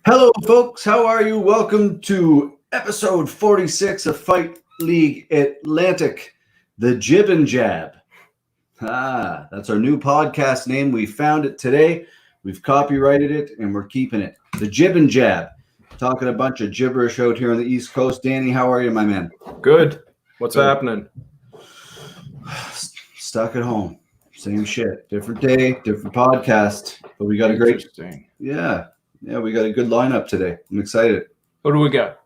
Hello, folks. How are you? Welcome to episode 46 of Fight League Atlantic, the Jib and Jab. That's our new podcast name. We found it today. We've copyrighted it, and we're keeping it. The Jib and Jab. Talking a bunch of gibberish out here on the East Coast. Danny, how are you, my man? Good. What's happening? Stuck at home. Same shit. Different day, different podcast. But we got a great... Yeah, we got a good lineup today. I'm excited. What do we got?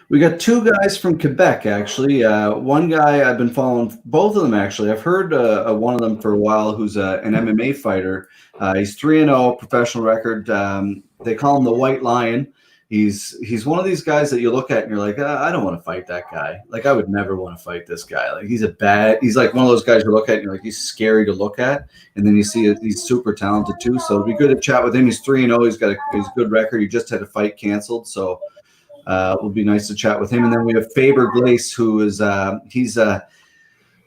We got two guys from Quebec, actually. One guy I've been following, both of them, actually. I've heard one of them for a while who's an MMA fighter. He's 3-0, professional record. They call him the White Lion. He's one of these guys that you look at and you're like, I don't want to fight that guy. Like, I would never want to fight this guy. Like, he's like one of those guys you look at and you're like, he's scary to look at. And then you see he's super talented too. So it'd be good to chat with him. He's 3-0. He's got a good record. He just had a fight canceled. So it will be nice to chat with him. And then we have Faber Glace, who is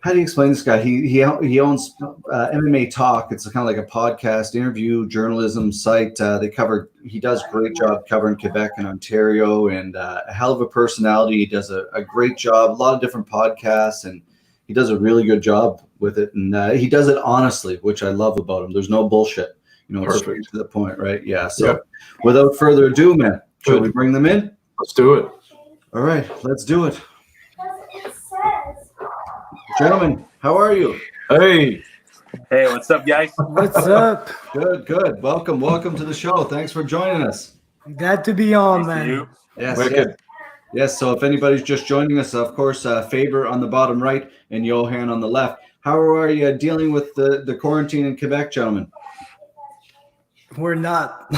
how do you explain this guy? He owns MMA Talk. It's kind of like a podcast, interview, journalism site. He does a great job covering Quebec and Ontario, and a hell of a personality. He does a great job, a lot of different podcasts, and he does a really good job with it. And he does it honestly, which I love about him. There's no bullshit. It's straight to the point, right? Yeah. So without further ado, man, shall we bring them in? Let's do it. All right, let's do it. Gentlemen, how are you? Hey, what's up, guys? What's up? Good. Welcome to the show. Thanks for joining us. Glad to be on, Nice to man. you. Yes. So if anybody's just joining us, of course, Faber on the bottom right and Yohan on the left. How are you dealing with the quarantine in Quebec, gentlemen? We're not.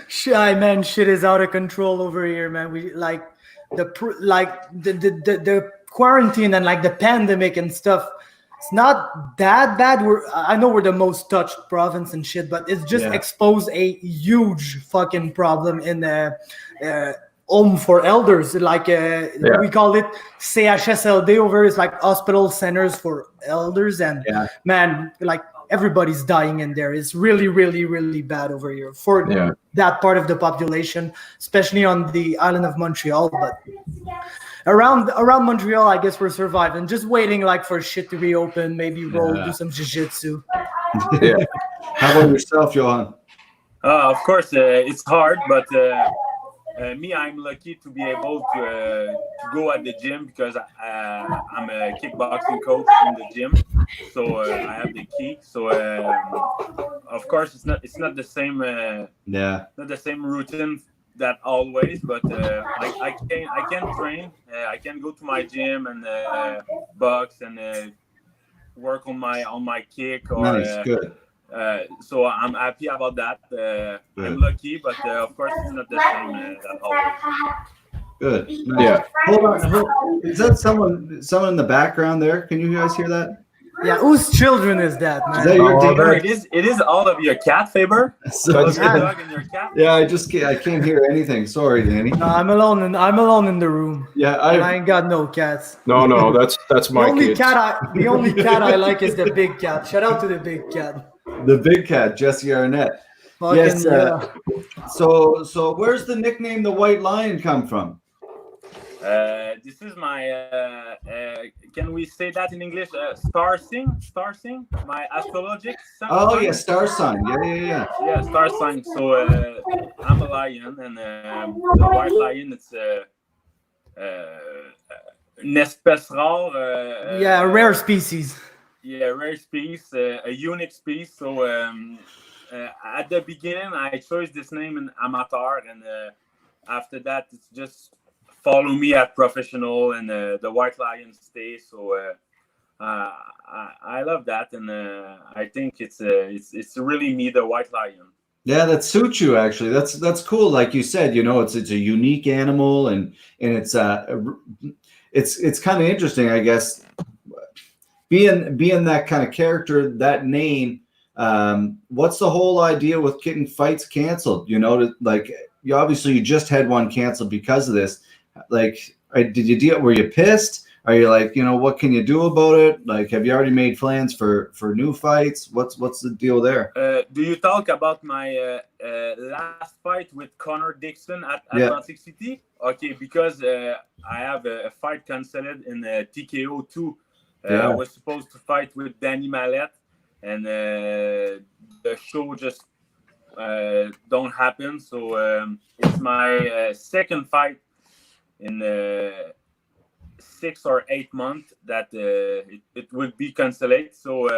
Shit is out of control over here, man. We the quarantine and like the pandemic and stuff. It's not that bad. I know we're the most touched province and shit, but it's just exposed a huge fucking problem in home for elders. Like we call it CHSLD over. It's like hospital centers for elders, and man, like everybody's dying in there. It's really, really, really bad over here for that part of the population, especially on the island of Montreal. But around Montreal, I guess we're surviving. Just waiting like for shit to reopen, maybe do some jiu-jitsu. Yeah. How about yourself, Yohan? Of course, it's hard, but me, I'm lucky to be able to go at the gym because I'm a kickboxing coach in the gym, so I have the key. So of course, it's not the same. Not the same routine that always, but I can train. I can go to my gym and box and work on my kick. Or, nice, good. So I'm happy about that. I'm lucky, but of course it's not the same that always. Good. Nice. Yeah. Hold on. Is that someone in the background there? Can you guys hear that? Yeah. Whose children is that, man? Is that your it is all of your cat, Faber. So, your dog and your cat. Yeah, I can't hear anything. Sorry, Danny. No, I'm alone in the room. Yeah, I ain't got no cats. No, that's my the kids. only cat I like is the big cat. Shout out to the big cat. The big cat, Jesse Arnett. Yes. So where's the nickname the White Lion come from? This is my. Can we say that in English? Star sign, my astrologic sign. Oh yeah, star sign. Yeah. Yeah, star sign. So I'm a lion, and the white lion. It's une espèce rare. A rare species. Yeah, rare species, a unique species. So at the beginning, I chose this name in amateur, and after that, it's just follow me at professional, and the White Lion stays. So I love that, and I think it's really me, the White Lion. Yeah, that suits you actually. That's cool. Like you said, it's a unique animal, and it's kind of interesting, I guess. Being that kind of character, that name, what's the whole idea with getting fights canceled? You obviously just had one canceled because of this. Like, were you pissed? Are you like, what can you do about it? Like, have you already made plans for new fights? What's the deal there? Do you talk about my last fight with Connor Dixon at Atlantic City? Okay, because I have a fight canceled in TKO 2. I was supposed to fight with Danny Mallet, and the show just don't happen. So it's my second fight in 6 or 8 months that it would be canceled. So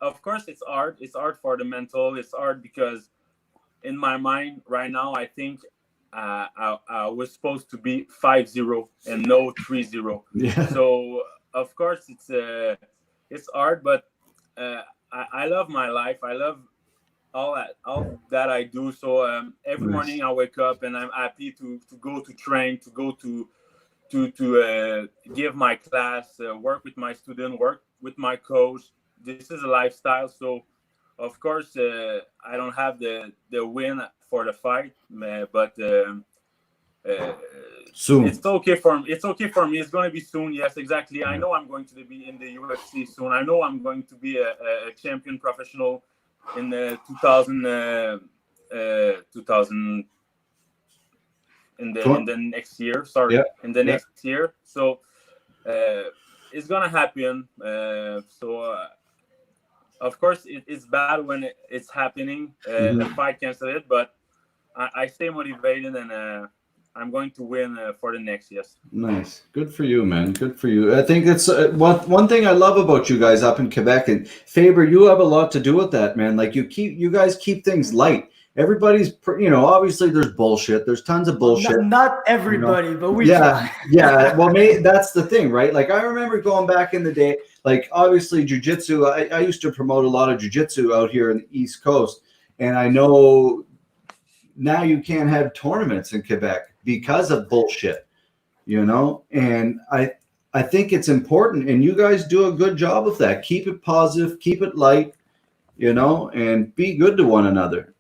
of course it's hard. It's hard for the mental. It's hard because in my mind right now I think I was supposed to be 5-0 and no 3-0. Yeah. So of course it's hard, but I love my life. I love all that I do. So every morning I wake up and I'm happy to go to train, to go to give my class, work with my student, work with my coach. This is a lifestyle. So of course I don't have the win for the fight, but soon. It's okay for me. It's going to be soon. Yes, exactly. I know I'm going to be in the UFC soon. I know I'm going to be a champion professional in 2000 in the next year. In the next year. So it's gonna happen. Of course it's bad when it's happening. The fight canceled, but I stay motivated and I'm going to win for the next. Yes. Nice. Good for you, man. Good for you. I think it's one thing I love about you guys up in Quebec, and Faber, you have a lot to do with that, man. Like you guys keep things light. Everybody's, obviously there's bullshit. There's tons of bullshit. Not everybody, but we try. Yeah. Well, that's the thing, right? Like I remember going back in the day, like obviously jiu-jitsu, I used to promote a lot of jiu-jitsu out here in the East Coast. And I know now you can't have tournaments in Quebec because of bullshit, and I think it's important, and you guys do a good job of that. Keep it positive, keep it light, and be good to one another.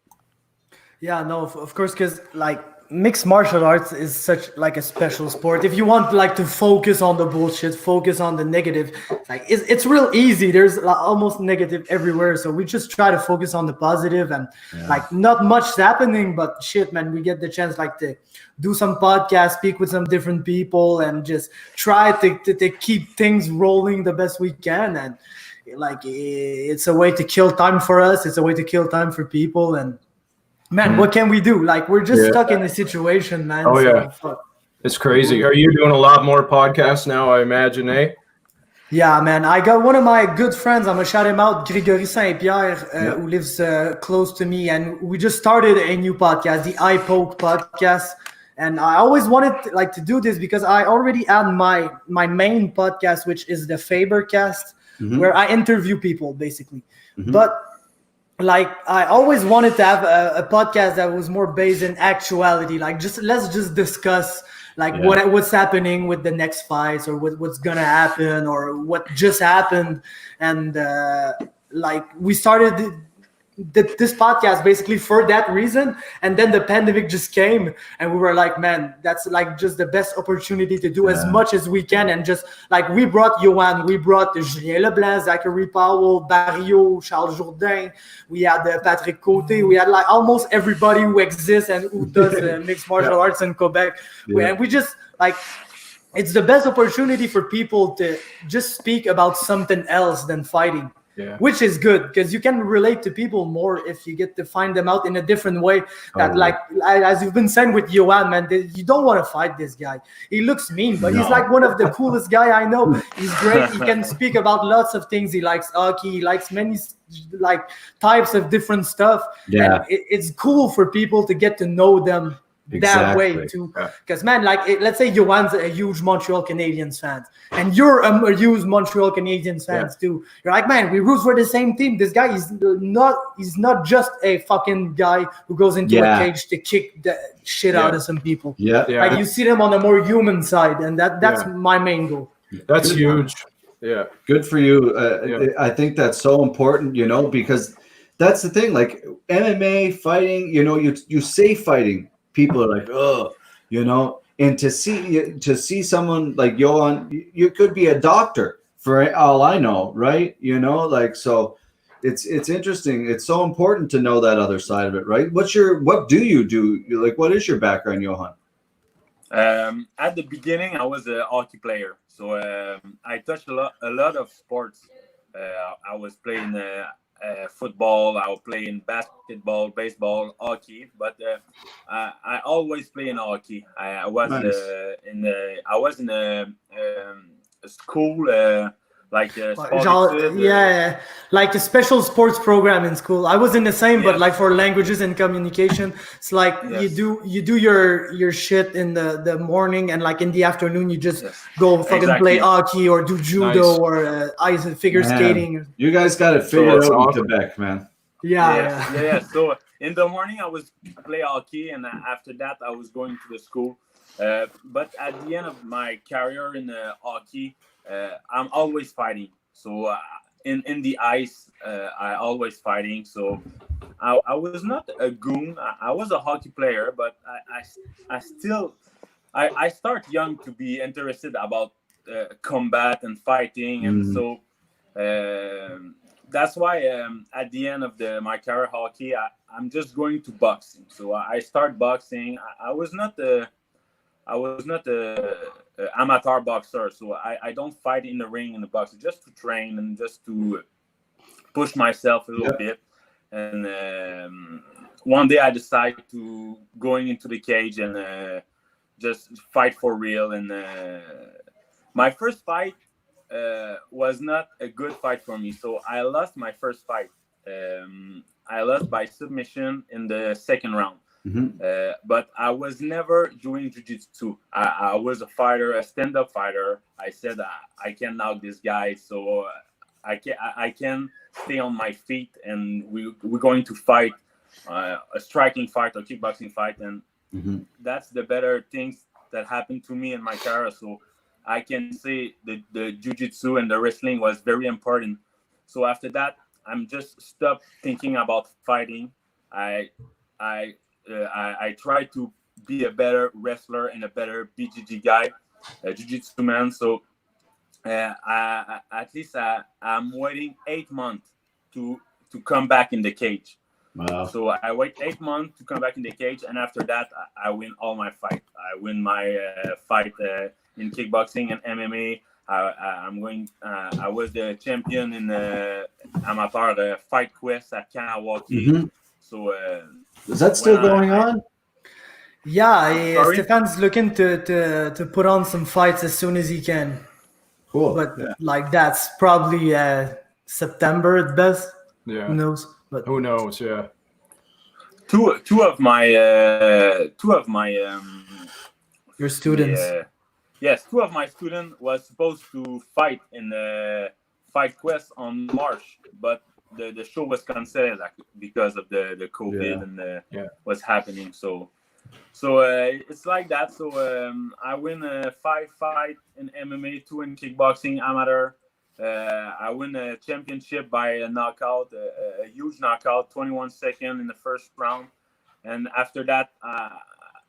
Yeah, no, of course, because like mixed martial arts is such like a special sport. If you want like to focus on the bullshit, focus on the negative, like it's real easy. There's like, almost negative everywhere, so we just try to focus on the positive, and like not much is happening, but shit, man, we get the chance like to do some podcasts, speak with some different people, and just try to keep things rolling the best we can. And like it's a way to kill time for us. It's a way to kill time for people. And man, what can we do? Like, we're just stuck in a situation, man. Oh, so, yeah. fuck. It's crazy. Are you doing a lot more podcasts now, I imagine, eh? Yeah, man. I got one of my good friends. I'm going to shout him out, Grégory Saint-Pierre, who lives close to me. And we just started a new podcast, the I Poke podcast. And I always wanted to do this because I already had my main podcast, which is the Faber Cast, where I interview people, basically. But like I always wanted to have a podcast that was more based in actuality. Like let's just discuss what's happening with the next fights, or what's gonna happen, or what just happened. And like we started this podcast basically for that reason. And then the pandemic just came, and we were like, man, that's like just the best opportunity to do as much as we can. And just like we brought Yohan, we brought Julien Leblanc, Zachary Powell, Barrio, Charles Jourdain, we had Patrick Côté, we had like almost everybody who exists and who does mixed martial arts in Quebec. And we just like, it's the best opportunity for people to just speak about something else than fighting. Which is good because you can relate to people more if you get to find them out in a different way. That like as you've been saying with Yohan, man, you don't want to fight this guy. He looks mean, but he's like one of the coolest guy I know. He's great. He can speak about lots of things. He likes hockey. He likes many like types of different stuff. And it's cool for people to get to know them that way too. Because man, like let's say Yohan's a huge Montreal Canadiens fan, and you're a huge Montreal Canadiens fans too. You're like, man, we root for the same team. This guy is not just a fucking guy who goes into a cage to kick the shit out of some people. Like you see them on a more human side, and that's my main goal. That's huge. Yeah, good for you. I think that's so important, because that's the thing. Like MMA fighting, you say fighting. People are like, oh, and to see someone like Yohan, you could be a doctor for all I know, right? You know, like, so it's interesting. It's so important to know that other side of it, right? What do you do? Like, what is your background, Yohan? At the beginning, I was a hockey player, so I touched a lot of sports. I was playing football, I was playing basketball, baseball, hockey, but I always play in hockey. I was in a school. Like yeah, like a special sports program in school. I was in the same, but like for languages and communication, it's like you do your shit in the morning, and like in the afternoon you just go fucking play hockey or do judo or ice and figure skating. You guys got it figured out in Quebec, man. Yeah. So in the morning I was play hockey, and after that I was going to the school. But at the end of my career in hockey, I'm always fighting. So in the ice, I always fighting. So I was not a goon. I was a hockey player, but I start young to be interested about combat and fighting, and so that's why at the end of my career hockey, I'm just going to boxing. So I start boxing. I was not a amateur boxer, so I don't fight in the ring in the box, just to train and just to push myself a little bit. And one day I decided to going into the cage and just fight for real. And my first fight was not a good fight for me, so I lost my first fight. I lost by submission in the second round. But I was never doing jiu-jitsu. I was a fighter, a stand-up fighter. I said I can knock this guy, so I can stay on my feet, and we're going to fight a striking fight, a kickboxing fight, and that's the better things that happened to me in my career. So I can say the jiu-jitsu and the wrestling was very important. So after that, I'm just stopped thinking about fighting. I try to be a better wrestler and a better BJJ guy, a jiu-jitsu man. So at least I'm waiting 8 months to come back in the cage. Wow. So I wait 8 months to come back in the cage, and after that I win all my fight. I win my fight in kickboxing and MMA. I was the champion in the amateur Fight Quest at Kanawaki. So is that still going on? Yeah, Stefan's looking to put on some fights as soon as he can. Cool. But like that's probably September at best. Yeah. Who knows? But who knows? Yeah. Two of my your students. Yes, two of my students was supposed to fight in the Fight Quest on March, but the show was canceled because of the COVID and what's happening. So it's like that. So I win 5 fight in MMA, 2 in kickboxing amateur. I win a championship by a knockout, a huge knockout, 21 seconds in the first round. And after that,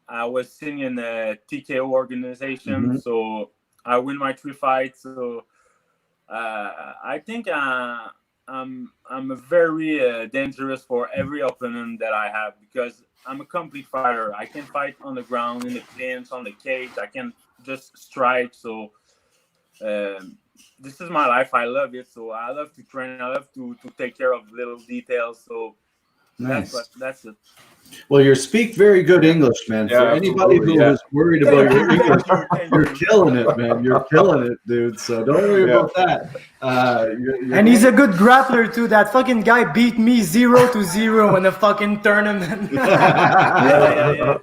I was singing a TKO organization. So I win my 3 fights. So I think I'm very dangerous for every opponent that I have, because I'm a complete fighter. I can fight on the ground, in the clinch, on the cage. I can just strike. So this is my life. I love it. So I love to train. I love to take care of little details. So nice. That's it. Well, you speak very good English, man. Yeah, for anybody who is worried about your English, you're killing it, man. You're killing it, dude. So don't worry about that. And he's a good grappler too. That fucking guy beat me 0-0 in a fucking tournament. Yeah.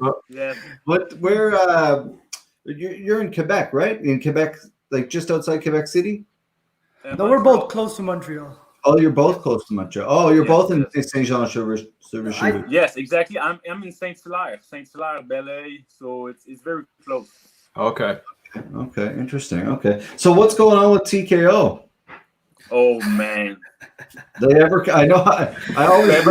But where you're in Quebec, right? In Quebec, like just outside Quebec City? No, we're both close to Montreal. Oh, you're both close to Montreal. Oh, you're both in Saint Jean sur Richelieu. Yes, exactly. I'm in Saint-Hilaire, Belleuil, so it's very close. Okay. Okay, interesting. Okay, so what's going on with TKO? Oh man, They ever? I know. I always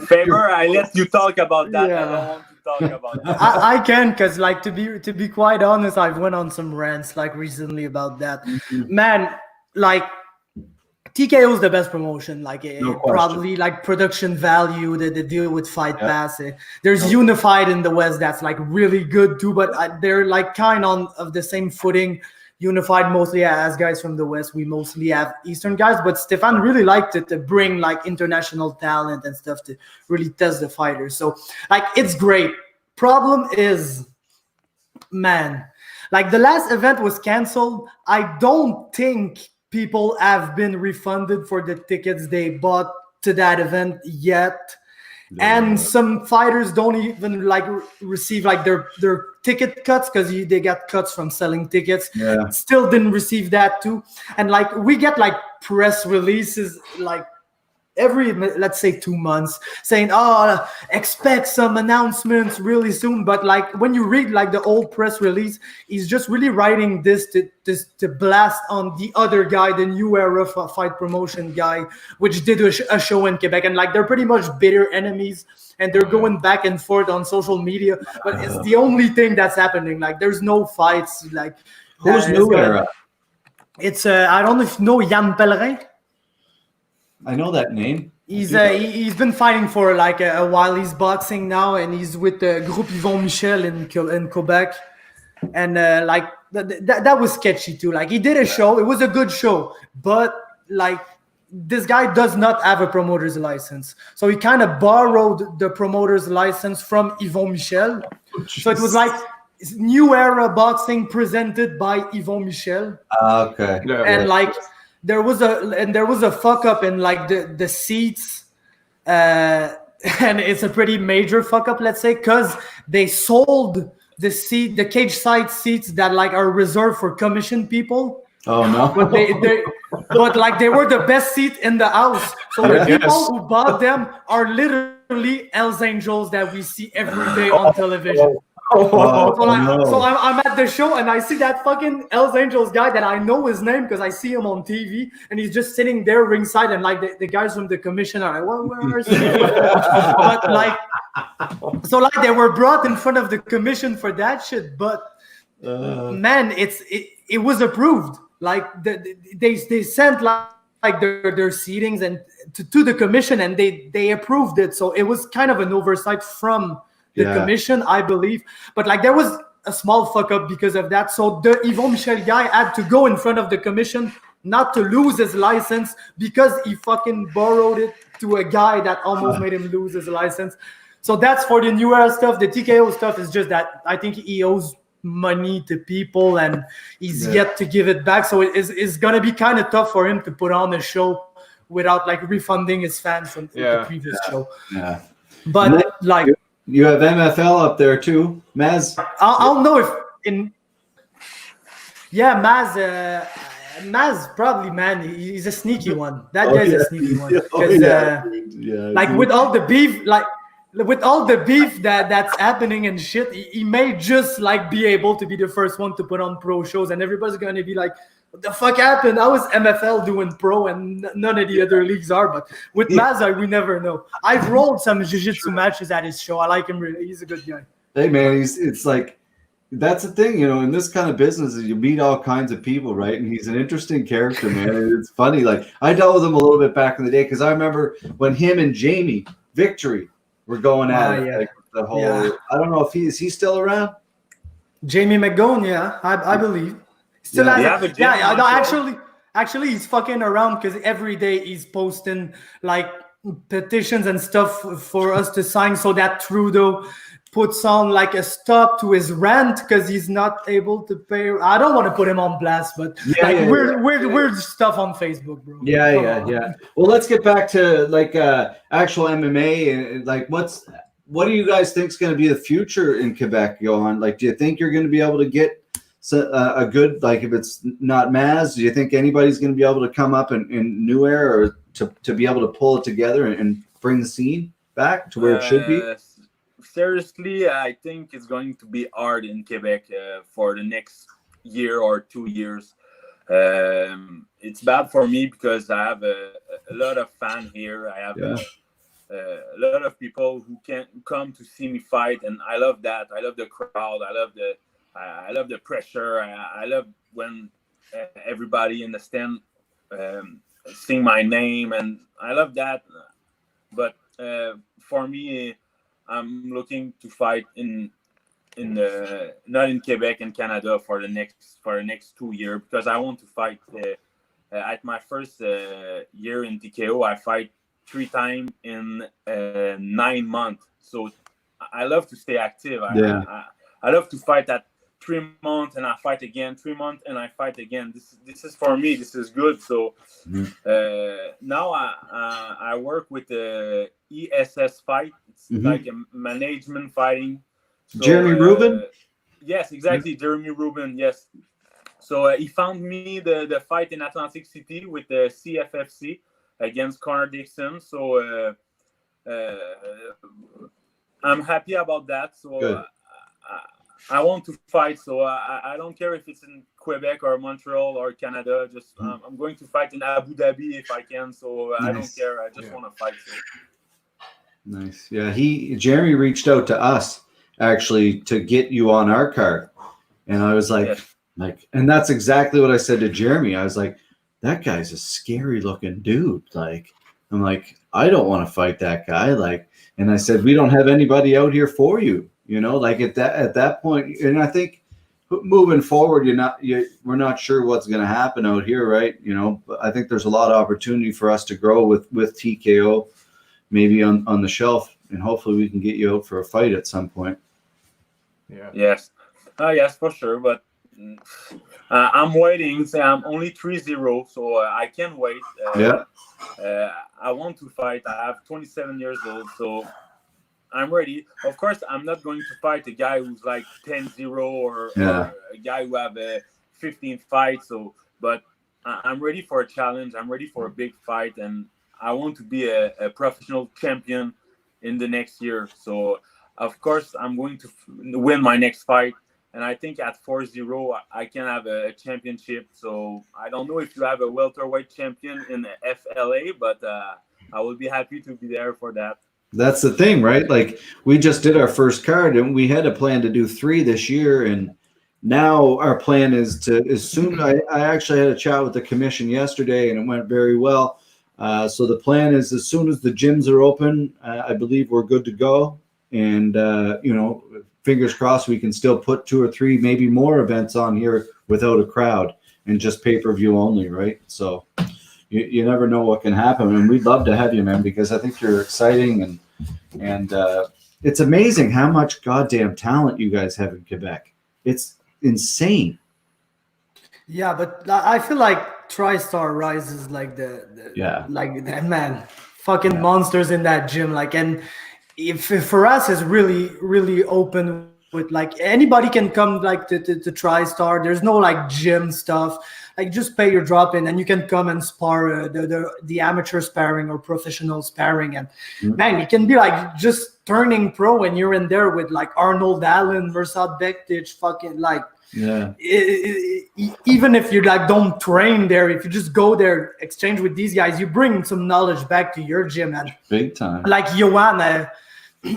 Faber, I let you talk about that. Yeah. I don't want to talk about that. I can, because like to be quite honest, I've went on some rants like recently about that. Man, like TKO is the best promotion. Like No probably like production value, the deal with Fight Yeah. Pass. There's Unified in the West that's like really good too, but they're like kind of the same footing. Unified mostly as guys from the West. We mostly have Eastern guys, but Stefan really liked it to bring like international talent and stuff to really test the fighters. So like it's great. Problem is, man, like the last event was canceled. I don't think people have been refunded for the tickets they bought to that event yet. And some fighters don't even like receive like their ticket cuts because they got cuts from selling tickets. Yeah. Still didn't receive that too. And like we get like press releases like every, let's say, 2 months saying, oh, expect some announcements really soon. But like when you read like the old press release, he's just really writing this to blast on the other guy, the New Era fight promotion guy, which did a show in Quebec. And like they're pretty much bitter enemies and they're going back and forth on social media. But it's the only thing that's happening. Like there's no fights. Like Who's New Era? It's I don't know if you know Yann Pellerin. I know that name. He's been fighting for like a while. He's boxing now, and he's with the Groupe Yvon Michel in Quebec. And like that was sketchy too. Like he did a show. It was a good show, but like this guy does not have a promoter's license. So he kind of borrowed the promoter's license from Yvon Michel. So it was like New Era Boxing presented by Yvon Michel. Okay. Yeah. And like there was a fuck up in like the seats, and it's a pretty major fuck up, let's say, because they sold the cage side seats that like are reserved for commission people. Oh no. But like they were the best seat in the house. So the people who bought them are literally Hells Angels that we see every day on television. So I'm at the show and I see that fucking Hells Angels guy that I know his name because I see him on TV and he's just sitting there ringside and like the guys from the commission are like, well, where is he? But like, so like they were brought in front of the commission for that shit. But man, it was approved. Like they sent like their seatings and to the commission and they approved it. So it was kind of an oversight from the commission, I believe. But like there was a small fuck up because of that. So the Yvon Michel guy had to go in front of the commission not to lose his license because he fucking borrowed it to a guy that almost made him lose his license. So that's for the New Era stuff. The TKO stuff is just that I think he owes money to people and he's yet to give it back. So it's going to be kind of tough for him to put on a show without like refunding his fans from the previous show. Yeah. But like... You have MFL up there too, Maz. I'll know if in. Yeah, Maz probably, man. He's a sneaky one. That guy's a sneaky one. Like with all the beef, that's happening and shit, he may just like be able to be the first one to put on pro shows, and everybody's gonna be like, what the fuck happened? I was MFL doing pro and none of the other leagues are. But with Mazai, we never know. I've rolled some jiu-jitsu matches at his show. I like him really. He's a good guy. Hey, man, it's like, that's the thing, you know, in this kind of business, you meet all kinds of people, right? And he's an interesting character, man. And it's funny. Like, I dealt with him a little bit back in the day because I remember when him and Jamie Victory were going at it. Like, the whole, I don't know if is he still around? Jamie McGone, I believe. Still actually he's fucking around because every day he's posting like petitions and stuff for us to sign so that Trudeau puts on like a stop to his rant because he's not able to pay. I don't want to put him on blast, but weird stuff on Facebook, bro. Yeah. Well, let's get back to like actual MMA and like what do you guys think is going to be the future in Quebec, Yohan? Like, do you think you're going to be able to get a good, like, if it's not Maz, do you think anybody's going to be able to come up in New Era or to be able to pull it together and bring the scene back to where it should be? Seriously, I think it's going to be hard in Quebec for the next year or 2 years. It's bad for me because I have a lot of fans here. I have a lot of people who can come to see me fight, and I love that. I love the crowd. I love the pressure. I love when everybody in the stand sing my name, and I love that. But for me, I'm looking to fight in not in Quebec and Canada for the next 2 years, because I want to fight at my first year in TKO. I fight 3 times in 9 months. So I love to stay active. I love to fight at 3 months and I fight again, 3 months and I fight again. This is for me. This is good. So now I work with the ESS fight. It's like a management fighting. So, Jeremy Rubin? Yes, exactly. Jeremy Rubin. Yes. So he found me the fight in Atlantic City with the CFFC against Connor Dixon. So I'm happy about that. So I want to fight. So I don't care if it's in Quebec or Montreal or Canada. Just I'm going to fight in Abu Dhabi if I can. So I don't care. I just want to fight. So. Nice. Yeah, Jeremy reached out to us actually to get you on our card, and I was like, and that's exactly what I said to Jeremy. I was like, that guy's a scary looking dude. Like, I'm like, I don't want to fight that guy. Like, and I said, we don't have anybody out here for you. You know, like at that point, and I think moving forward, we're not sure what's going to happen out here, right? You know, but I think there's a lot of opportunity for us to grow with TKO, maybe on the shelf, and hopefully we can get you out for a fight at some point. Yeah. Yes. Yes, for sure. But I'm waiting. So I'm only 3-0, so I can wait. I want to fight. I have 27 years old, so I'm ready. Of course, I'm not going to fight a guy who's like 10-0 or a guy who have 15 fights. So, but I'm ready for a challenge. I'm ready for a big fight, and I want to be a professional champion in the next year. So, of course, I'm going to win my next fight. And I think at 4-0, I can have a championship. So I don't know if you have a welterweight champion in the FLA, but I will be happy to be there for that. That's the thing, right? Like, we just did our first card, and we had a plan to do 3 this year. And now our plan is to, as soon I actually had a chat with the commission yesterday, and it went very well. So the plan is, as soon as the gyms are open, I believe we're good to go. And, fingers crossed we can still put 2 or 3, maybe more events on here without a crowd and just pay-per-view only, right? So you never know what can happen. And we'd love to have you, man, because I think you're exciting. And it's amazing how much goddamn talent you guys have in Quebec. It's insane. Yeah, but I feel like TriStar rises like man, fucking monsters in that gym. Like, and if for us is really, really open with like anybody can come like to TriStar. There's no like gym stuff. Like, just pay your drop in and you can come and spar the amateur sparring or professional sparring. And man, it can be like just turning pro when you're in there with like Arnold Allen, Versat Bektic, fucking like, even if you like don't train there, if you just go there, exchange with these guys, you bring some knowledge back to your gym. And big time. Like Yohan,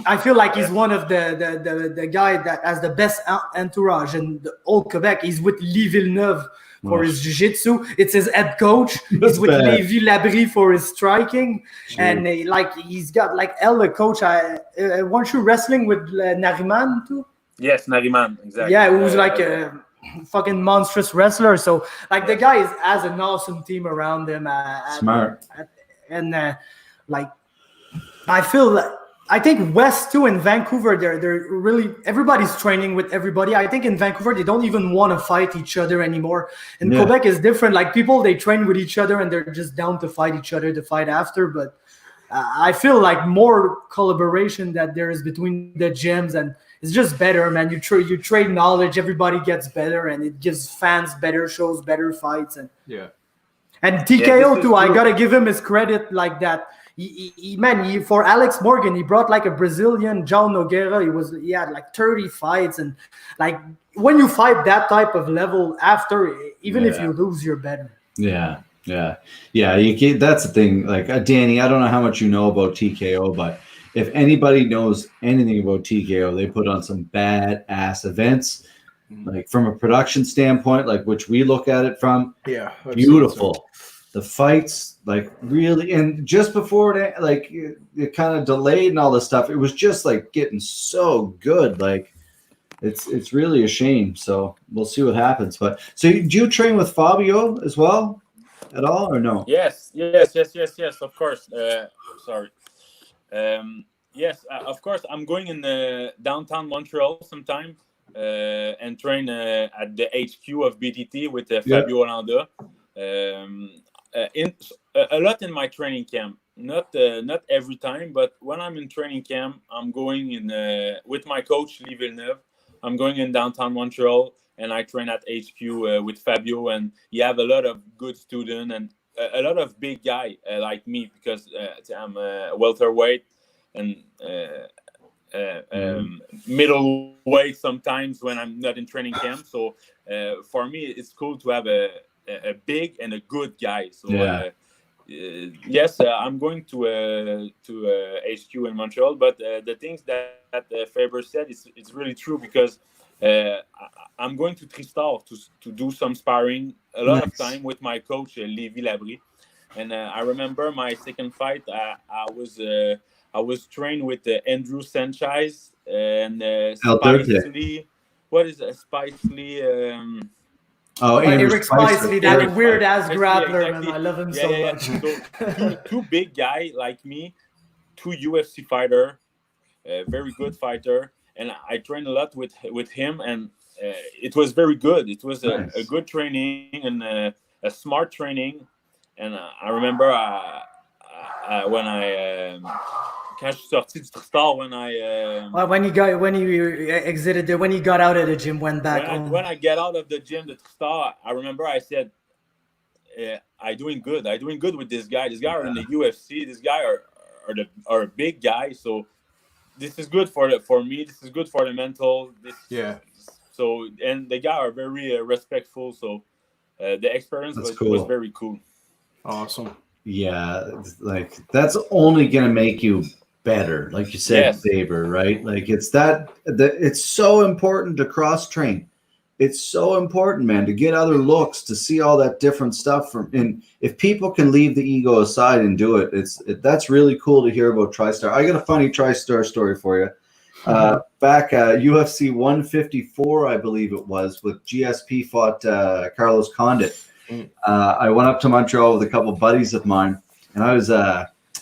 I feel like he's one of the guy that has the best entourage in the old Quebec. He's with Lee Villeneuve for his jiu-jitsu. It's his head coach. He's with Lévi Labrie for his striking. Sure. And he's got like the coach. Weren't you wrestling with Nariman too? Yes, Nariman, exactly. Yeah, who's like a fucking monstrous wrestler. So like the guy has an awesome team around him. Smart. I think West too in Vancouver, they're really, everybody's training with everybody. I think in Vancouver they don't even want to fight each other anymore. In Quebec is different. Like, people, they train with each other and they're just down to fight each other to fight after. But I feel like more collaboration that there is between the gyms, and it's just better, man. You trade knowledge, everybody gets better, and it gives fans better shows, better fights, and TKO too. I gotta give him his credit like that. He for Alex Morgan, he brought like a Brazilian João Nogueira. He had like 30 fights, and like when you fight that type of level after, even if you lose, you're better. Yeah. Yeah, yeah. You can't, that's the thing. Like Danny, I don't know how much you know about TKO, but if anybody knows anything about TKO, they put on some badass events. Like from a production standpoint, like which we look at it from, Yeah, I've seen beautiful. The fights, like really, and just before it, like it kind of delayed and all this stuff. It was just like getting so good. Like it's really a shame. So we'll see what happens. But so do you train with Fabio as well at all or no? Yes. Of course. Sorry. Yes, of course. I'm going in downtown Montreal sometime and train at the HQ of BTT with Fabio Hollanda. In a lot in my training camp. Not every time, but when I'm in training camp, I'm going in with my coach Lee Villeneuve. I'm going in downtown Montreal, and I train at HQ with Fabio, and you have a lot of good students and a lot of big guy like me because I'm welterweight and middleweight sometimes when I'm not in training camp. So for me, it's cool to have a big and a good guy. So yes, I'm going to HQ in Montreal. But the things that Faber said is it's really true because I'm going to Tristar to do some sparring a lot of time with my coach Lévi Labrie. And I remember my second fight. I was trained with Andrew Sanchez and Spice Lee. What is Spice Lee? Eric Spicely, that weird ass grappler, exactly. man. I love him so much. So two big guy like me, two UFC fighter, very good fighter, and I trained a lot with him, and it was very good. It was a good training and a smart training, and I remember when I. Quand je suis sorti du Tristar, when he got out of the gym, went back home. When I get out of the gym, the Tristar, I remember I said, "I doing good. I doing good with this guy. This guy are in the UFC. This guy are a big guy. So this is good for me. This is good for the mental. So and the guy are very respectful. So the experience was very cool. Awesome. Yeah, like that's only gonna make you better, like you said, Faber, right? Like it's it's so important to cross train. It's so important, man, to get other looks, to see all that different stuff and if people can leave the ego aside and do it, that's really cool to hear about TriStar. I got a funny TriStar story for you. Back UFC 154, I believe it was, with GSP fought Carlos Condit. I went up to Montreal with a couple buddies of mine, and I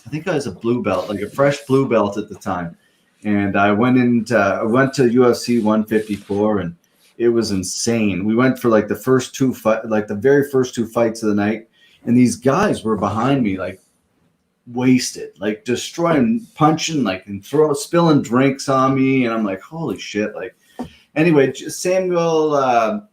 think I was a blue belt, like a fresh blue belt at the time. And I went to UFC 154, and it was insane. We went for like the very first two fights of the night, and these guys were behind me, like wasted, like destroying, punching, like and spilling drinks on me, and I'm like, holy shit! Like, anyway, Samuel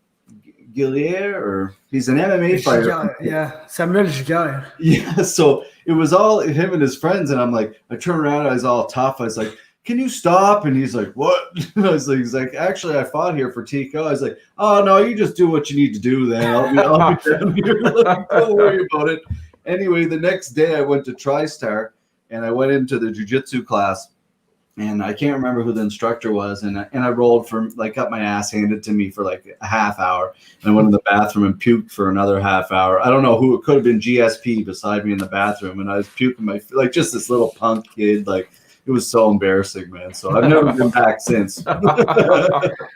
Gillier, or he's an MMA fighter. Samuel Gillier. Yeah, so it was all him and his friends, and I'm like, I turned around, I was all tough. I was like, "Can you stop?" And he's like, "What?" He's like, "Actually, I fought here for TKO." I was like, "Oh no, you just do what you need to do. Then I'll be down here. Don't worry about it." Anyway, the next day I went to TriStar, and I went into the jiu-jitsu class. And I can't remember who the instructor was. And I rolled got my ass handed to me for like a half hour. And I went in the bathroom and puked for another half hour. I don't know who, it could have been GSP beside me in the bathroom. And I was puking like just this little punk kid. Like, it was so embarrassing, man. So I've never been back since.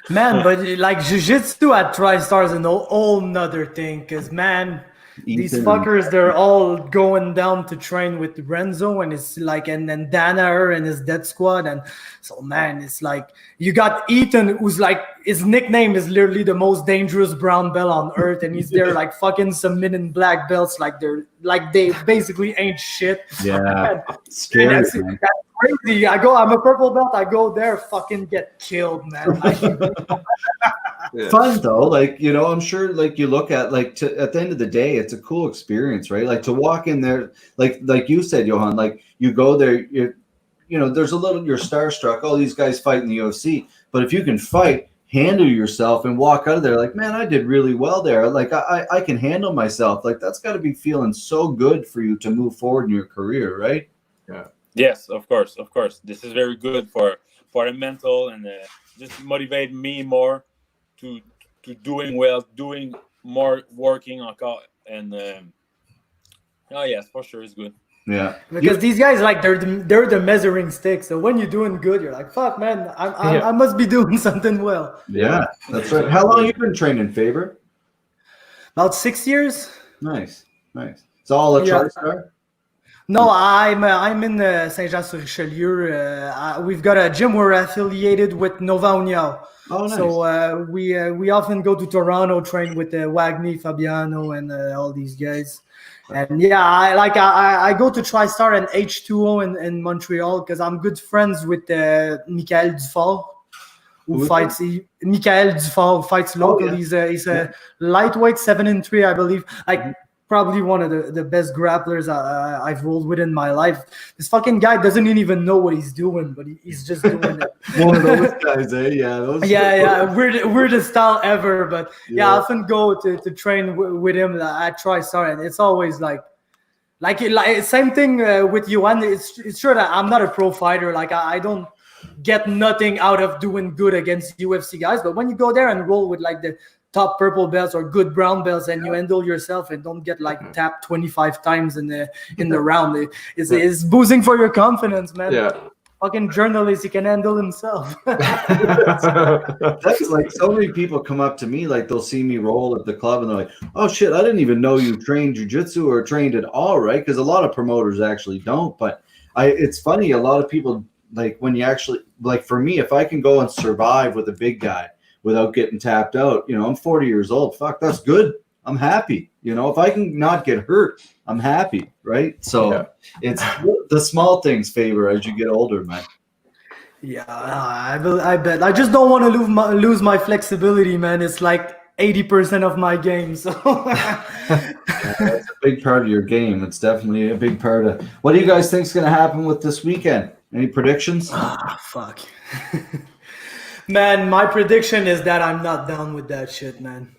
Man, but like jiu-jitsu at TriStar is an whole nother thing. Because, man, these fuckers, they're all going down to train with Renzo and it's like, and then Danaher and his dead squad. And so, man, it's like you got Ethan, who's like, his nickname is literally the most dangerous brown belt on earth. And he's there like fucking submitting black belts like they basically ain't shit. Yeah. Scary. That's crazy. I'm a purple belt. I go there, fucking get killed, man. Fun though, like, you know, I'm sure, like, you look at at the end of the day, it's a cool experience, right? Like to walk in there, like you said, Yohan, like you go there, you know, there's a little, you're starstruck. Oh, these guys fight in the UFC, but if you can fight, handle yourself and walk out of there like, man, I did really well there. Like I can handle myself. Like that's got to be feeling so good for you to move forward in your career, right? Yeah. Yes, of course. This is very good for the mental and just motivate me more to doing well, doing more, working on call, and oh yes, for sure, it's good. Yeah. Because these guys, like, they're the measuring stick. So when you're doing good, you're like, fuck, man, I must be doing something well. Yeah, that's right. How long you been training, Faber? About 6 years. Nice. It's all a Yeah. TriStar? No, I'm in Saint-Jean-sur-Richelieu. We've got a gym. We're affiliated with Nova União. Oh, nice. So we often go to Toronto, train with Wagner, Fabiano, and all these guys. And yeah, I go to TriStar and H2O in Montreal because I'm good friends with Michael Dufort, who fights. Michael Dufort fights locally. He's a lightweight 7-3, I believe. Like probably one of the best grapplers I've rolled with in my life. This fucking guy doesn't even know what he's doing, but he's just doing it. One of those guys, eh? Yeah. Weirdest style ever. But I often go to train with him at TriStar, and it's always like same thing with Yohan. It's sure that I'm not a pro fighter. Like I don't get nothing out of doing good against UFC guys, but when you go there and roll with like the top purple belts or good brown belts and you handle yourself and don't get like tapped 25 times in the round, it's boosting for your confidence, man. Yeah. Fucking journalist, he can handle himself. That's like so many people come up to me, like they'll see me roll at the club and they're like, oh shit, I didn't even know you trained jiu-jitsu or trained at all, right? Because a lot of promoters actually don't. But it's funny, a lot of people, like when you actually, like for me, if I can go and survive with a big guy without getting tapped out, I'm 40 years old. Fuck, that's good. I'm happy. If I can not get hurt, I'm happy, right? So it's the small things, Faber, as you get older, man. Yeah, I bet. I just don't want to lose my flexibility, man. It's like 80% of my game. So That's a big part of your game. It's definitely a big part of. What do you guys think is going to happen with this weekend? Any predictions? Fuck. Man, my prediction is that I'm not down with that shit, man.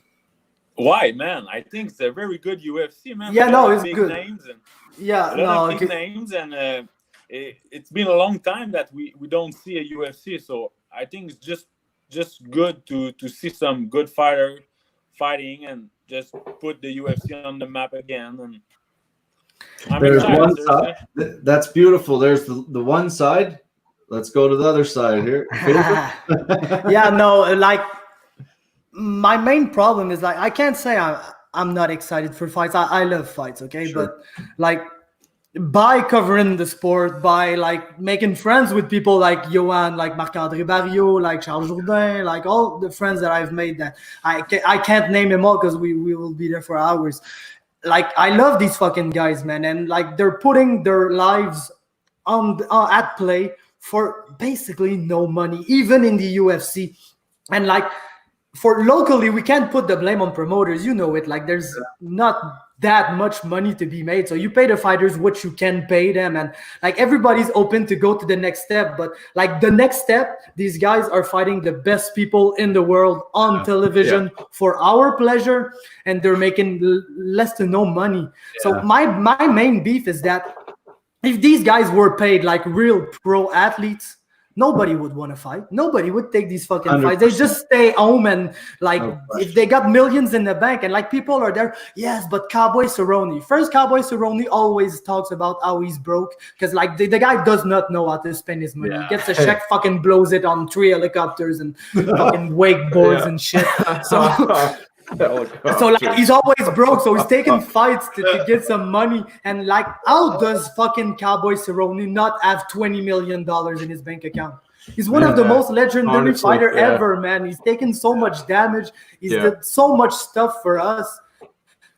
Why, man? I think it's a very good UFC, man. Yeah, no, it's big good. Names and Yeah, a lot of big names, and it's been a long time that we don't see a UFC. So I think it's just good to see some good fighter fighting and just put the UFC on the map again. And There's one side. That's beautiful. There's the one side. Let's go to the other side here. Yeah, no, like my main problem is like I can't say I'm not excited for fights. I love fights, okay? Sure. But like by covering the sport, by like making friends with people like Yohan, like Marc-André Barriot, like Charles Jourdain, like all the friends that I've made that I can't name them all because we will be there for hours. Like I love these fucking guys, man, and like they're putting their lives on at play for basically no money, even in the UFC. And like for locally, we can't put the blame on promoters. You know it. Like there's not that much money to be made. So you pay the fighters what you can pay them. And like everybody's open to go to the next step. But like the next step, these guys are fighting the best people in the world on television for our pleasure. And they're making less to no money. Yeah. So my main beef is that if these guys were paid like real pro athletes, nobody would want to fight. Nobody would take these fucking 100%. Fights. They just stay home and like if they got millions in the bank and like people are there. Yes, but Cowboy Cerrone. First, Cowboy Cerrone always talks about how he's broke because like the guy does not know how to spend his money. Yeah. He gets a check, fucking blows it on 3 helicopters and fucking wakeboards and shit. So like he's always broke, so he's taking fights to get some money. And like, how does fucking Cowboy Cerrone not have $20 million in his bank account? He's one of the most legendary fighter ever, man. He's taken so much damage. He's did so much stuff for us.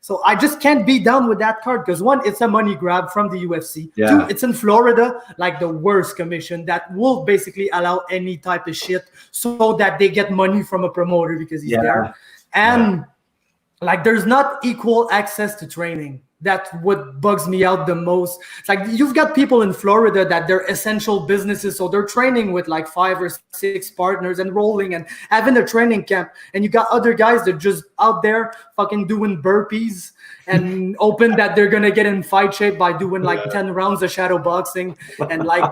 So I just can't be down with that card because one, it's a money grab from the UFC. Yeah. Two, it's in Florida, like the worst commission that will basically allow any type of shit so that they get money from a promoter because he's there. And like there's not equal access to training. That's what bugs me out the most. It's like you've got people in Florida that they're essential businesses, so they're training with like 5 or 6 partners and rolling and having a training camp. And you got other guys that just out there fucking doing burpees and hoping that they're gonna get in fight shape by doing like 10 rounds of shadow boxing. And like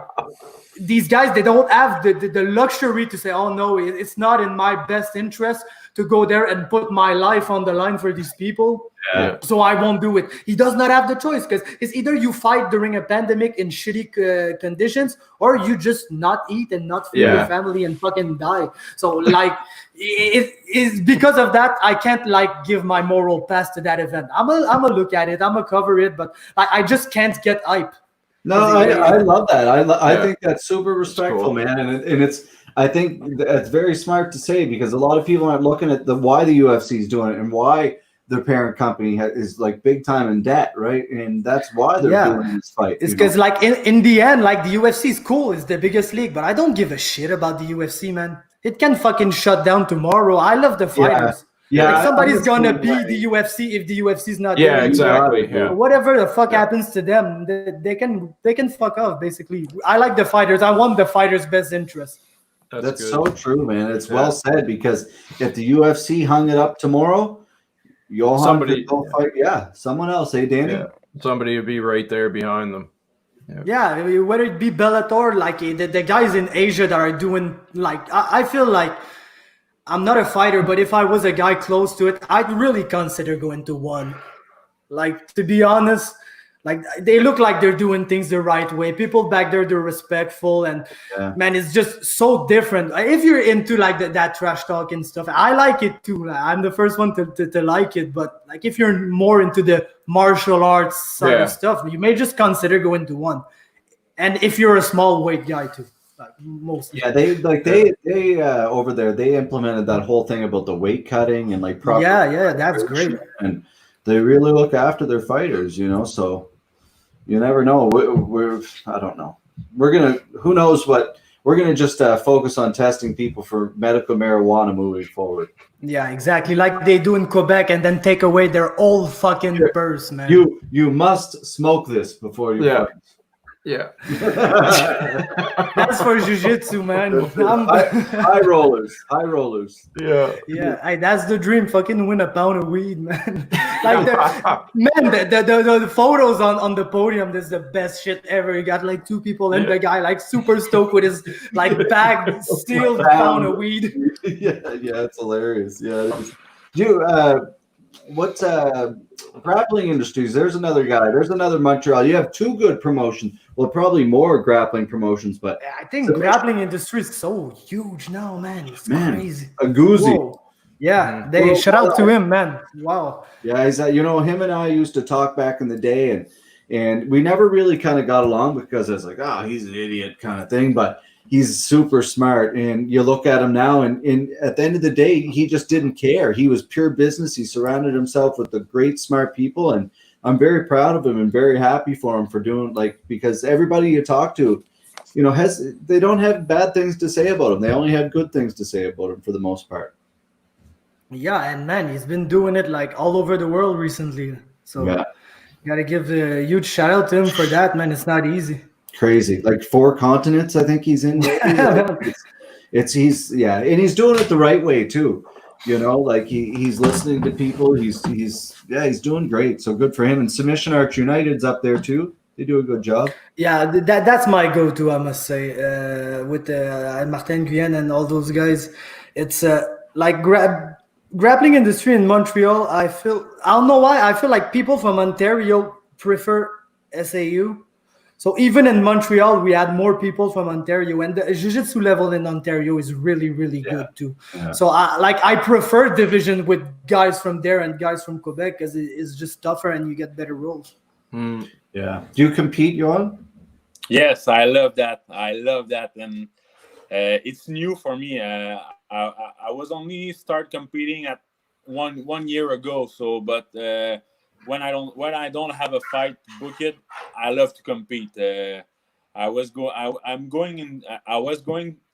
these guys, they don't have the luxury to say, oh no, it's not in my best interest to go there and put my life on the line for these people. Yeah. So I won't do it. He does not have the choice, because it's either you fight during a pandemic in shitty conditions, or you just not eat and not feed your family and fucking die. So like it is because of that I can't like give my moral pass to that event. I'm a look at it, I'm a cover it, but I just can't get hype. No, I love that. I think that's super respectful, cool. man, and it's. I think that's very smart to say, because a lot of people aren't looking at why the UFC is doing it and why their parent company is like big time in debt, right? And that's why they're doing this fight. It's because like in the end, like the UFC is cool, it's the biggest league, but I don't give a shit about the UFC, man. It can fucking shut down tomorrow. I love the fighters. Yeah, like somebody's gonna be the UFC if the UFC is not. Yeah, doing it. exactly. Yeah. Whatever the fuck happens to them, they can fuck off. Basically, I like the fighters. I want the fighters' best interest. That's so true, man. It's well said, because if the UFC hung it up tomorrow, Yohan could go fight. Yeah, someone else. Hey, Danny. Yeah. Somebody would be right there behind them. Yeah, whether it be Bellator, like the guys in Asia that are doing, like I feel like I'm not a fighter, but if I was a guy close to it, I'd really consider going to one. Like, to be honest, like they look like they're doing things the right way. People back there, they're respectful, and man, it's just so different. If you're into like that trash talk and stuff, I like it too. Like, I'm the first one to like it, but like if you're more into the martial arts side of stuff, you may just consider going to one. And if you're a small weight guy too, like mostly. Yeah, they over there, they implemented that whole thing about the weight cutting and like proper. Yeah, that's great. And they really look after their fighters, you know. So you never know. We're I don't know. Who knows what. We're going to just focus on testing people for medical marijuana moving forward. Yeah, exactly. Like they do in Quebec, and then take away their old fucking purse, man. You must smoke this before you fight. Yeah. That's for jiu-jitsu, man. High rollers. Yeah. Yeah, that's the dream. Fucking win a pound of weed, man. Like the photos on the podium, this is the best shit ever. You got like 2 people and the guy like super stoked with his like bag sealed pound of weed. Yeah, it's hilarious. Yeah, it is. What's grappling industries? There's another guy. There's another Montreal. You have 2 good promotions. Well, probably more grappling promotions, but I think grappling industry is so huge now, man. It's crazy. A Guzzi. Whoa. Yeah, shout out to him, man. Wow. Yeah, he's him and I used to talk back in the day, and we never really kind of got along because I was like, he's an idiot kind of thing, but he's super smart. And you look at him now, and at the end of the day, he just didn't care. He was pure business. He surrounded himself with the great, smart people, and I'm very proud of him and very happy for him for doing because everybody you talk to, they don't have bad things to say about him. They only had good things to say about him for the most part. Yeah, and man, he's been doing it like all over the world recently. So gotta give a huge shout out to him for that, man. It's not easy. Crazy, like 4 continents. I think he's in. And he's doing it the right way too. Like he's listening to people. He's doing great. So good for him. And Submission Arts United's up there too. They do a good job. Yeah, that's my go-to, I must say. With Martin Guyenne and all those guys, it's like grappling industry in Montreal. I don't know why. I feel like people from Ontario prefer SAU. So even in Montreal, we had more people from Ontario, and the jiu-jitsu level in Ontario is really, really good too. Yeah. So I prefer division with guys from there and guys from Quebec because it's just tougher and you get better rolls. Yeah. Do you compete, Yohan? Yes, I love that. And it's new for me. I was only start competing at one year ago. So, but when I don't have a fight to book it, I love to compete. I was going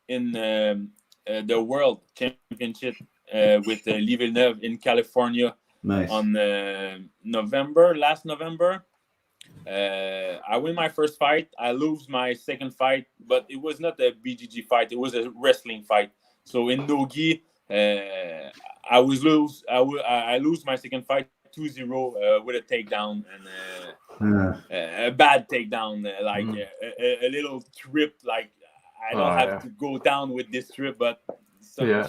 in the World Championship with Lee Villeneuve in California Nice. on last November. I win my first fight. I lose my second fight, but it was not a BGG fight. It was a wrestling fight. So in no-gi, I lose my second fight 2-0 with a takedown and a bad takedown, a little trip. Like I don't have to go down with this trip, but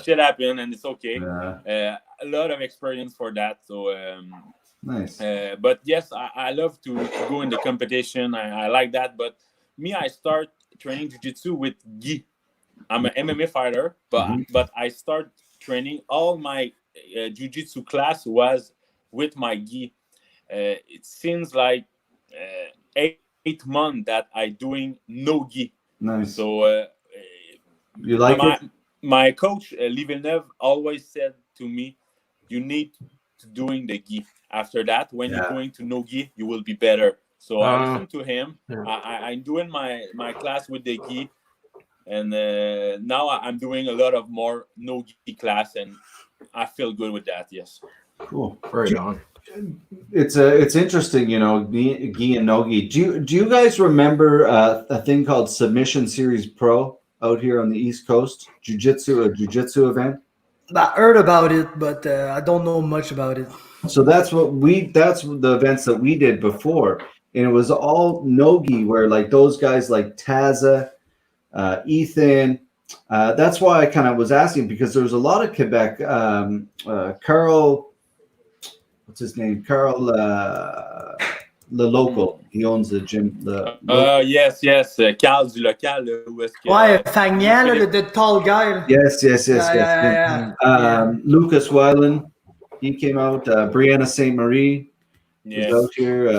shit happened and it's okay. A lot of experience for that. So. Nice. But yes, I love to go in the competition. I like that. But me, I start training jiu-jitsu with gi. I'm an MMA fighter, but I start training. All my jiu-jitsu class was with my gi. It seems like 8 months that I doing no gi. Nice. So you like it? My coach Lee Villeneuve always said to me, "You need to doing the gi. After that, when you're going to no-gi, you will be better." So I listen to him. I'm doing my class with the gi, and now I'm doing a lot of more no-gi class, and I feel good with that. Yes. Cool. Right on. It's interesting, you know, gi and no-gi. Do you guys remember a thing called Submission Series Pro out here on the East Coast? A jiu-jitsu event? I heard about it, but I don't know much about it. So that's the events that we did before, and it was all no-gi, where like those guys like Taza, Ethan. That's why I kind of was asking, because there was a lot of Quebec. Carl, what's his name? Carl, the local. He owns the gym. Yes. Carl du local. Ouais, Fagnan, the tall guy. Yes. Yeah. Lucas Weiland. He came out. Brianna St. Marie was out here.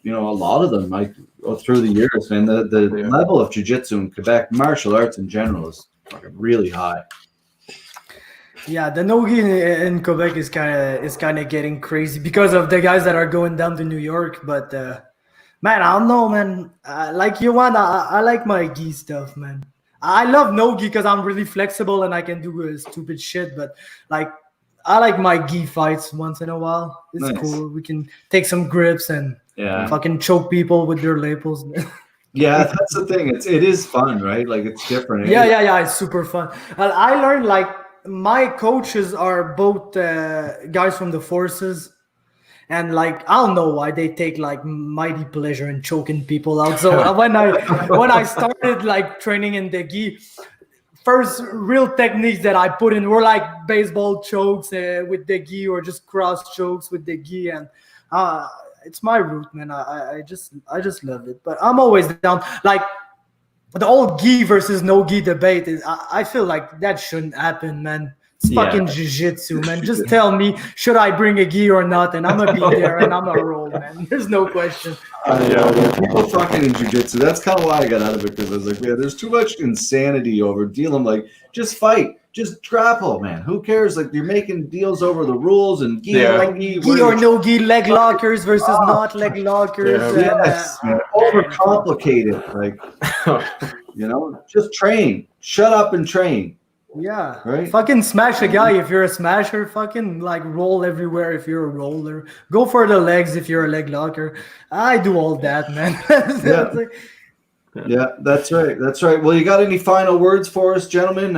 You know, a lot of them, like through the years, man. The level of jiu-jitsu in Quebec, martial arts in general, is really high. Yeah, the no-gi in Quebec is kind of getting crazy because of the guys that are going down to New York. But man, I don't know, man. Like Yohan, I like my gi stuff, man. I love no-gi because I'm really flexible and I can do stupid shit. But like, I like my gi fights once in a while. It's cool. We can take some grips and fucking choke people with their lapels. Yeah, that's the thing. It is fun, right? Like, it's different. Yeah. It's super fun. I learned, like, my coaches are both guys from the forces. And like, I don't know why they take like mighty pleasure in choking people out. So when I started like training in the gi, first real techniques that I put in were like baseball chokes with the gi, or just cross chokes with the gi, and it's my route, man. I just love it. But I'm always down. Like the whole gi versus no gi debate is, I feel like that shouldn't happen, man. It's fucking jiu-jitsu, man. Just tell me, should I bring a gi or not? And I'm gonna be there and I'm gonna roll, man. There's no question. People fucking in jiu-jitsu. That's kind of why I got out of it, because I was like, yeah, there's too much insanity over dealing. Like, just fight, just grapple, man. Who cares? Like, you're making deals over the rules and gi, gi or no gi, leg lockers versus not leg lockers. Overcomplicated. Like, you know, just train. Shut up and train. Yeah, right. Fucking smash a guy if you're a smasher. Fucking like roll everywhere if you're a roller. Go for the legs if you're a leg locker. I do all that, man. Yeah, that's right. That's right. Well, you got any final words for us, gentlemen?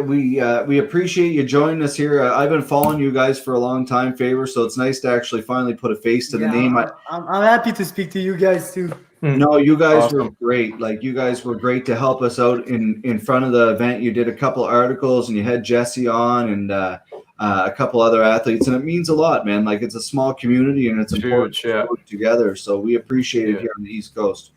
We appreciate you joining us here. I've been following you guys for a long time, Faber, so it's nice to actually finally put a face to the name. I'm happy to speak to you guys too. No, you guys were great. Like, you guys were great to help us out in front of the event. You did a couple articles and you had Jesse on and a couple other athletes, and it means a lot, man. Like, it's a small community and it's important to work together. So we appreciate it here on the East Coast.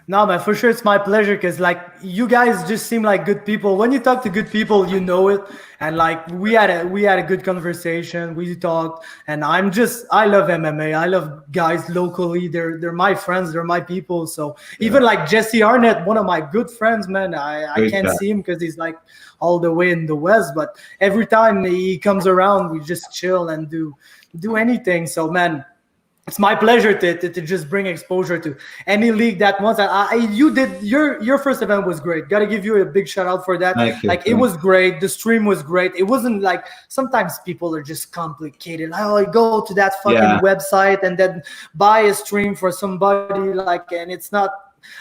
No, man, for sure, it's my pleasure, because like, you guys just seem like good people. When you talk to good people, you know it. And like, we had a good conversation. We talked, and I love MMA. I love guys locally. They're my friends. They're my people. So even like Jesse Arnett, one of my good friends, man. I can't see him because he's like all the way in the West. But every time he comes around, we just chill and do anything. So man, it's my pleasure to just bring exposure to any league that wants. You did your first event was great. Got to give you a big shout out for that. Thank you. Like it was great. The stream was great. It wasn't like sometimes people are just complicated. Like, I go to that fucking website and then buy a stream for somebody and it's not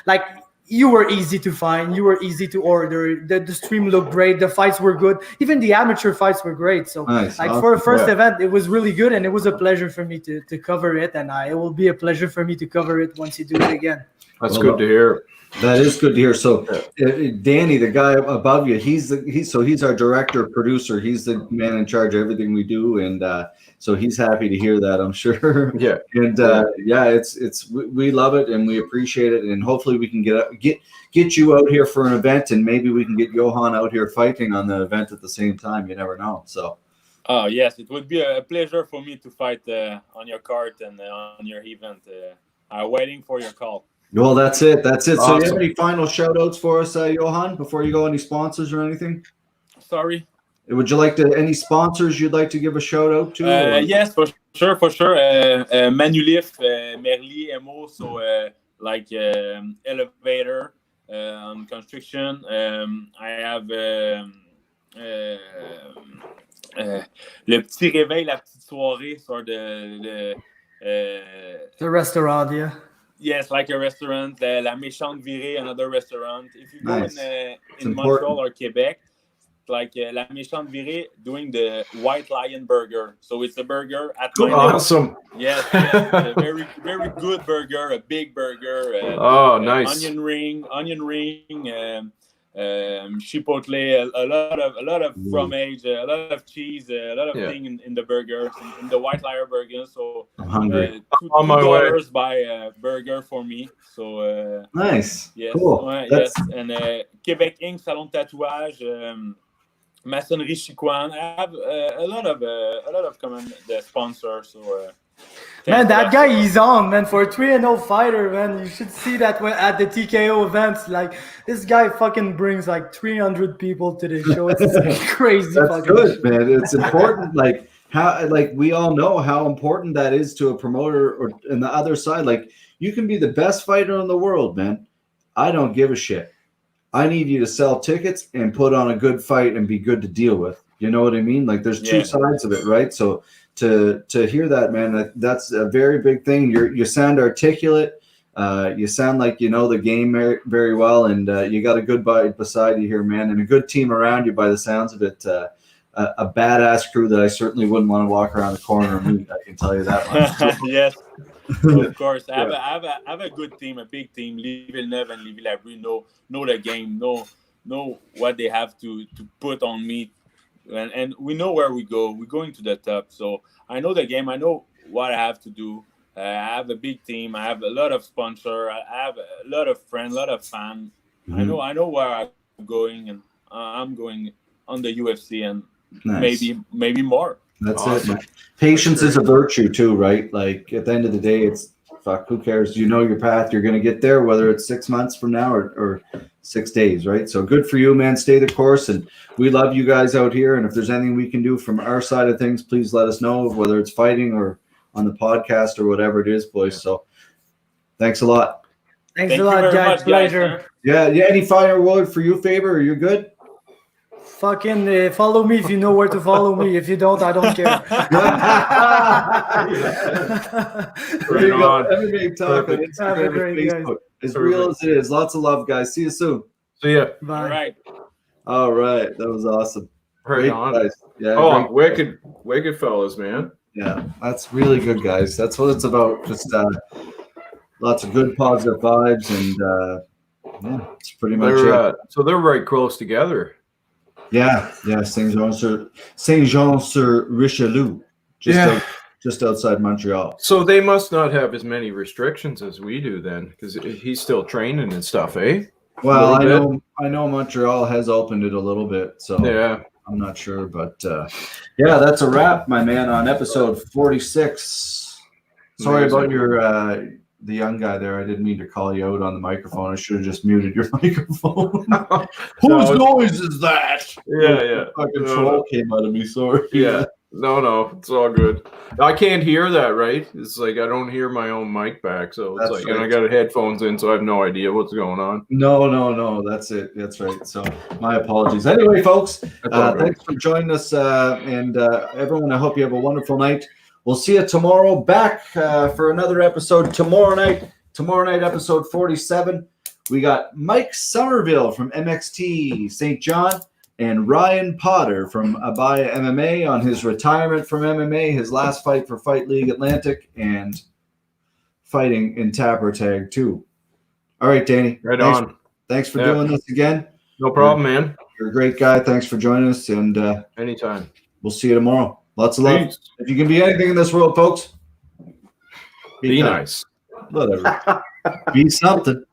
like. You were easy to find. You were easy to order. The stream looked great. The fights were good. Even the amateur fights were great. So, nice. For a first event, it was really good, and it was a pleasure for me to cover it. And it will be a pleasure for me to cover it once you do it again. That's good to hear. That is good to hear. So, Danny, the guy above you, he's our director, producer. He's the man in charge of everything we do, and so he's happy to hear that, I'm sure. Yeah. And we love it and we appreciate it, and hopefully we can get you out here for an event, and maybe we can get Yohan out here fighting on the event at the same time. You never know. So. Oh yes, it would be a pleasure for me to fight on your card and on your event. I'm waiting for your call. Well, that's it. That's it. Awesome. So, you have any final shout outs for us, Yohan, before you go? Any sponsors or anything? Sorry. Would you like any sponsors you'd like to give a shout out to? Yes, for sure. Manulif, Merli, Emo, so elevator on construction. I have le petit réveil, la petite soirée, sort the restaurant, yeah. Yes, like a restaurant. La Méchante Virée, another restaurant. If you go Nice. in Montreal or Quebec, like La Méchante Virée doing the White Lion burger. So it's a burger at my Awesome. Yes, a very, very good burger, a big burger. Nice. Onion ring, chipotle, a lot of fromage, a lot of cheese, a lot of things in the burger, in the White Lion burger. So I'm hungry. $2 by a burger for me. So nice. yes, Cool. yes, and Quebec Inc. Salon de Tatouage, Maçonnerie Chicoine. I have a lot of common sponsors. So. Man, that guy, he's on, man. For a 3-0 fighter, man, you should see that at the TKO events. Like, this guy fucking brings like 300 people to the show. It's crazy. That's good, man. It's important. We all know how important that is to a promoter. Or on the other side, like, you can be the best fighter in the world, man. I don't give a shit. I need you to sell tickets and put on a good fight and be good to deal with. You know what I mean? Like, there's two sides of it, right? So to hear that, man, that's a very big thing. You sound articulate. You sound like you know the game very, very well, and you got a good body beside you here, man, and a good team around you by the sounds of it. A badass crew that I certainly wouldn't want to walk around the corner and meet. I can tell you that much. Yes, of course. I have a good team, a big team. Lee Villeneuve and Lee Villabru know the game, know what they have to put on me. And we know where we go. We're going to the top. So I know the game. I know what I have to do. I have a big team. I have a lot of sponsors. I have a lot of friends, a lot of fans. Mm-hmm. I know where I'm going, and I'm going on the UFC and Nice. maybe more. That's Awesome. it, man. Patience is a virtue too, right? Like, at the end of the day, it's fuck, who cares? You know your path. You're going to get there, whether it's 6 months from now or 6 days, right? So good for you, man. Stay the course. And we love you guys out here. And if there's anything we can do from our side of things, please let us know, whether it's fighting or on the podcast or whatever it is, boys. So thanks a lot. Thanks Thank a you lot, very guys. much, Pleasure. guys. Yeah. Any final word for you, Faber? Are you good? Fucking follow me if you know where to follow me. If you don't, I don't care. There you go. on. MMA talk on Perfect. Instagram Have a and great day. Facebook. As real as it is. Lots of love, guys. See you soon. See ya. Bye. All right. All right. That was awesome. Right Great on. guys. Yeah. Oh, great. wicked fellas, man. Yeah, that's really good, guys. That's what it's about. Just lots of good, positive vibes, and yeah, it's pretty much it. So they're right close together. Yeah, Saint Jean sur Richelieu, just outside Montreal. So they must not have as many restrictions as we do then, because he's still training and stuff, eh? Well, I know Montreal has opened it a little bit, so Yeah. I'm not sure, but yeah, that's a wrap, my man, on episode 46. Sorry Amazing. about your the young guy there. I didn't mean to call you out on the microphone. I should have just muted your microphone. Whose noise is that? Yeah. Fucking troll came out of me. Sorry. Yeah. No, it's all good. I can't hear that, right? It's like I don't hear my own mic back, so it's That's like, and I right. got headphones in, so I have no idea what's going on. No. That's it. That's right. So my apologies. Anyway, folks, That's all good. thanks for joining us, and everyone. I hope you have a wonderful night. We'll see you tomorrow. Back for another episode tomorrow night. Tomorrow night, episode 47. We got Mike Somerville from MXT St. John and Ryan Potter from Abaya MMA on his retirement from MMA, his last fight for Fight League Atlantic, and fighting in Tapper Tag 2. All right, Danny. Right thanks, on. Thanks for Yeah. doing this again. No problem, man. You're a great guy. Thanks for joining us, and Anytime. we'll see you tomorrow. Lots of love. Peace. If you can be anything in this world, folks, Be kind. nice. Whatever. Be something.